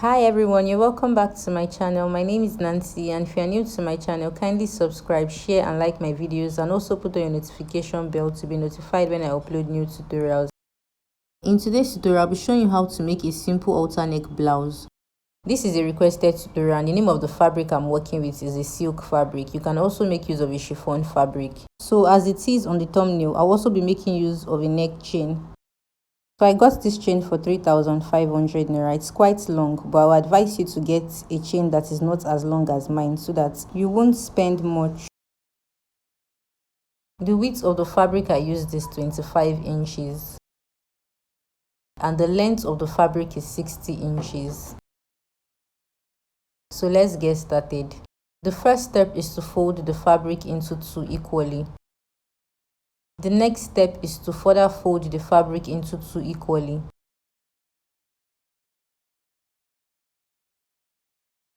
Hi everyone, you're welcome back to my channel. My name is Nancy, and if you're new to my channel, kindly subscribe, share and like my videos, and also put on your notification bell to be notified when I upload new tutorials. In today's tutorial, I'll be showing you how to make a simple halter neck blouse. This is a requested tutorial, and the name of the fabric I'm working with is a silk fabric. You can also make use of a chiffon fabric. So as it is on the thumbnail, I'll also be making use of a neck chain. So I got this chain for 3,500 naira. It's quite long, but I would advise you to get a chain that is not as long as mine so that you won't spend much. The width of the fabric I used is 25 inches and the length of the fabric is 60 inches. So let's get started. The first step is to fold the fabric into two equally. The next step is to further fold the fabric into two equally.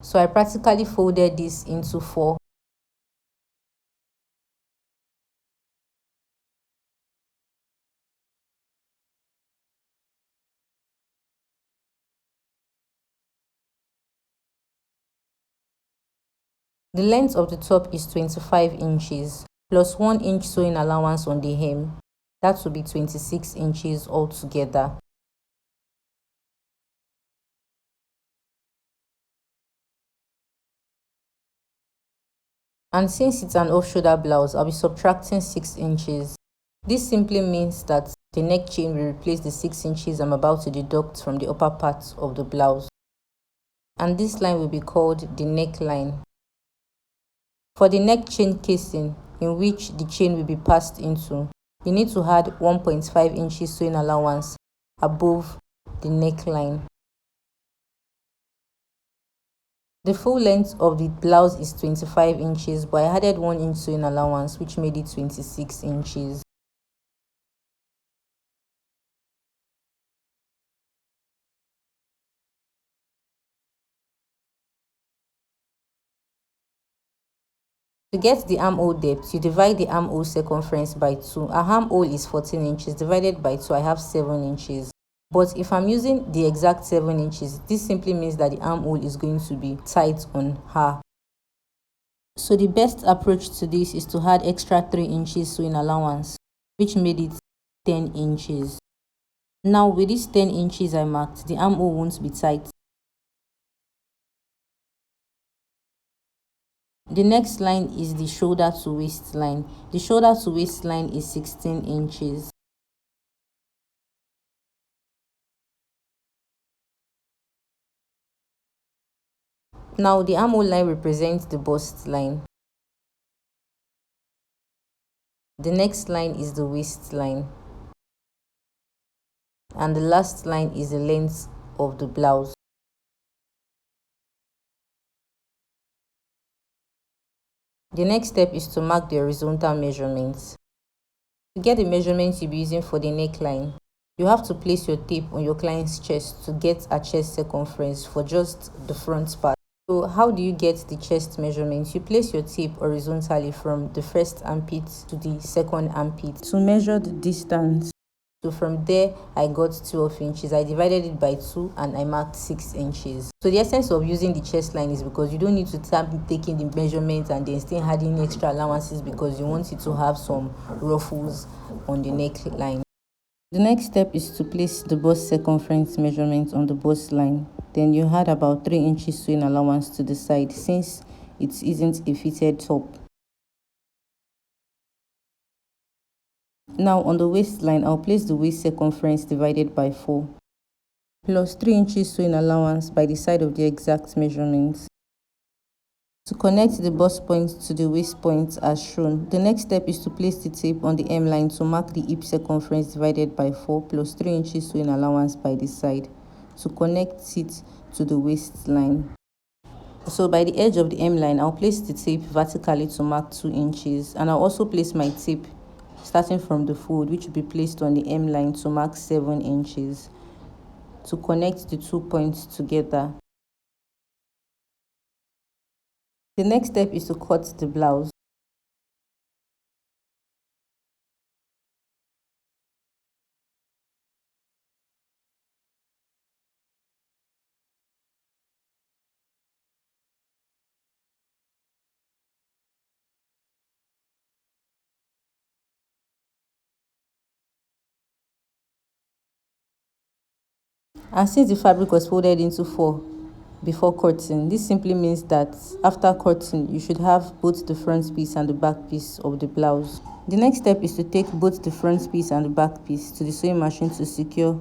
So I practically folded this into four. The length of the top is 25 inches plus 1 inch sewing allowance on the hem. That will be 26 inches altogether. And since it's an off-shoulder blouse, I'll be subtracting 6 inches. This simply means that the neck chain will replace the 6 inches I'm about to deduct from the upper part of the blouse. And this line will be called the neckline. For the neck chain casing, in which the chain will be passed into, you need to add 1.5 inches sewing allowance above the neckline. The full length of the blouse is 25 inches, but I added 1 inch sewing allowance, which made it 26 inches. To get the armhole depth, you divide the armhole circumference by 2. Our armhole is 14 inches, divided by 2, I have 7 inches. But if I'm using the exact 7 inches, this simply means that the armhole is going to be tight on her. So the best approach to this is to add extra 3 inches sewing allowance, which made it 10 inches. Now with these 10 inches I marked, the armhole won't be tight. The next line is the shoulder to waist line. The shoulder to waist line is 16 inches. Now the armhole line represents the bust line. The next line is the waist line. And the last line is the length of the blouse. The next step is to mark the horizontal measurements. To get the measurements you'll be using for the neckline, you have to place your tape on your client's chest to get a chest circumference for just the front part. So how do you get the chest measurements? You place your tape horizontally from the first armpit to the second armpit to measure the distance. So from there, I got 12 inches. I divided it by 2 and I marked 6 inches. So the essence of using the chest line is because you don't need to start taking the measurements and then still adding extra allowances because you want it to have some ruffles on the neckline. The next step is to place the bust circumference measurement on the bust line. Then you add about 3 inches sewing allowance to the side since it isn't a fitted top. Now on the waistline, I'll place the waist circumference divided by 4 plus 3 inches sewing allowance by the side of the exact measurements. To connect the bust point to the waist point as shown, the next step is to place the tape on the hemline to mark the hip circumference divided by 4 plus 3 inches sewing allowance by the side to connect it to the waistline. So by the edge of the hemline, I'll place the tape vertically to mark 2 inches, and I'll also place my tape starting from the fold, which will be placed on the hemline to mark 7 inches to connect the 2 points together. The next step is to cut the blouse. And since the fabric was folded into four before cutting, this simply means that after cutting, you should have both the front piece and the back piece of the blouse. The next step is to take both the front piece and the back piece to the sewing machine to secure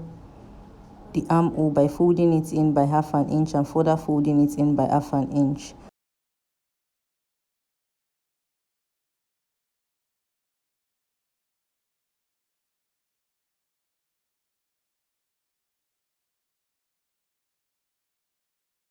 the armhole by folding it in by 1/2 inch and further folding it in by 1/2 inch.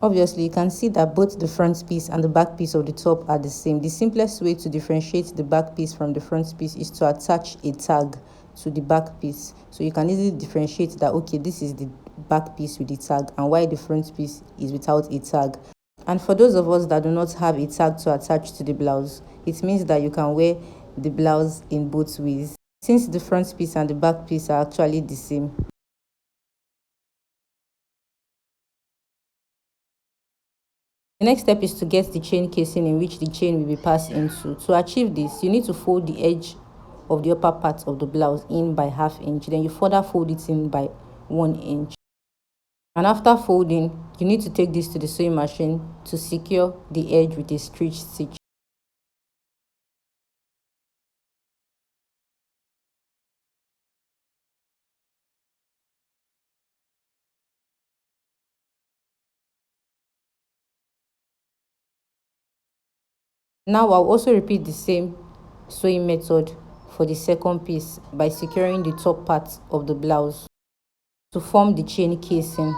Obviously, you can see that both the front piece and the back piece of the top are the same. The simplest way to differentiate the back piece from the front piece is to attach a tag to the back piece. So you can easily differentiate that, okay, this is the back piece with the tag and why the front piece is without a tag. And for those of us that do not have a tag to attach to the blouse, it means that you can wear the blouse in both ways, since the front piece and the back piece are actually the same. The next step is to get the chain casing in which the chain will be passed into. To achieve this, you need to fold the edge of the upper part of the blouse in by 1/2 inch. Then you further fold it in by 1 inch. And after folding, you need to take this to the sewing machine to secure the edge with a stitch stitch. Now I'll also repeat the same sewing method for the second piece by securing the top part of the blouse to form the chain casing.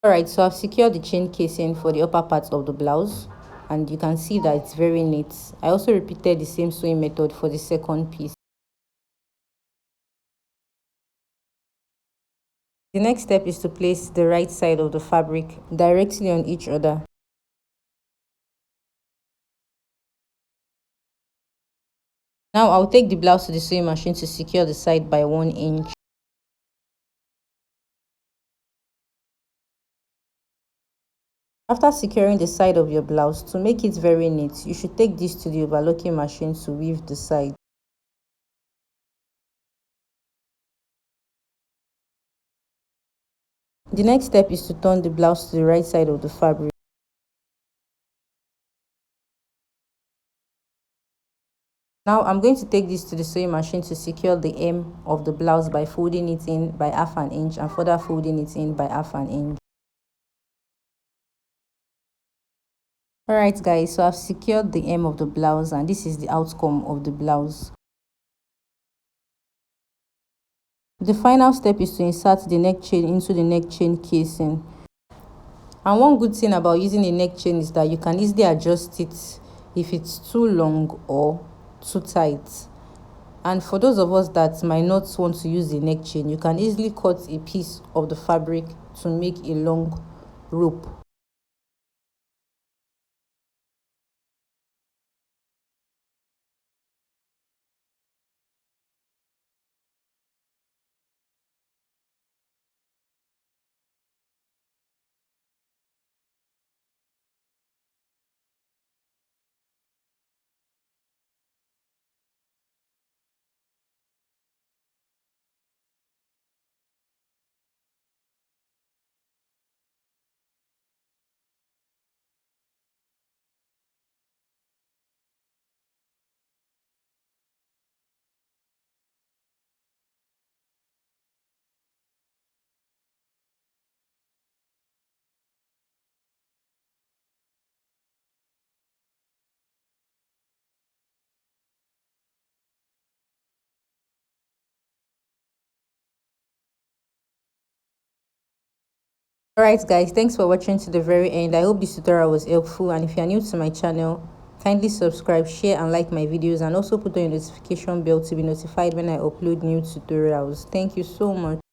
Alright, so I've secured the chain casing for the upper part of the blouse and you can see that it's very neat. I also repeated the same sewing method for the second piece. The next step is to place the right side of the fabric directly on each other. Now I'll take the blouse to the sewing machine to secure the side by 1 inch. After securing the side of your blouse, to make it very neat, you should take this to the overlocking machine to weave the side. The next step is to turn the blouse to the right side of the fabric. Now I'm going to take this to the sewing machine to secure the hem of the blouse by folding it in by 1/2 inch and further folding it in by 1/2 inch. Alright guys, so I've secured the hem of the blouse and this is the outcome of the blouse. The final step is to insert the neck chain into the neck chain casing. And one good thing about using a neck chain is that you can easily adjust it if it's too long or too tight. And for those of us that might not want to use the neck chain, you can easily cut a piece of the fabric to make a long rope. Alright guys, thanks for watching to the very end. I hope this tutorial was helpful, and if you are new to my channel, kindly subscribe, share and like my videos, and also put on your notification bell to be notified when I upload new tutorials. Thank you so much.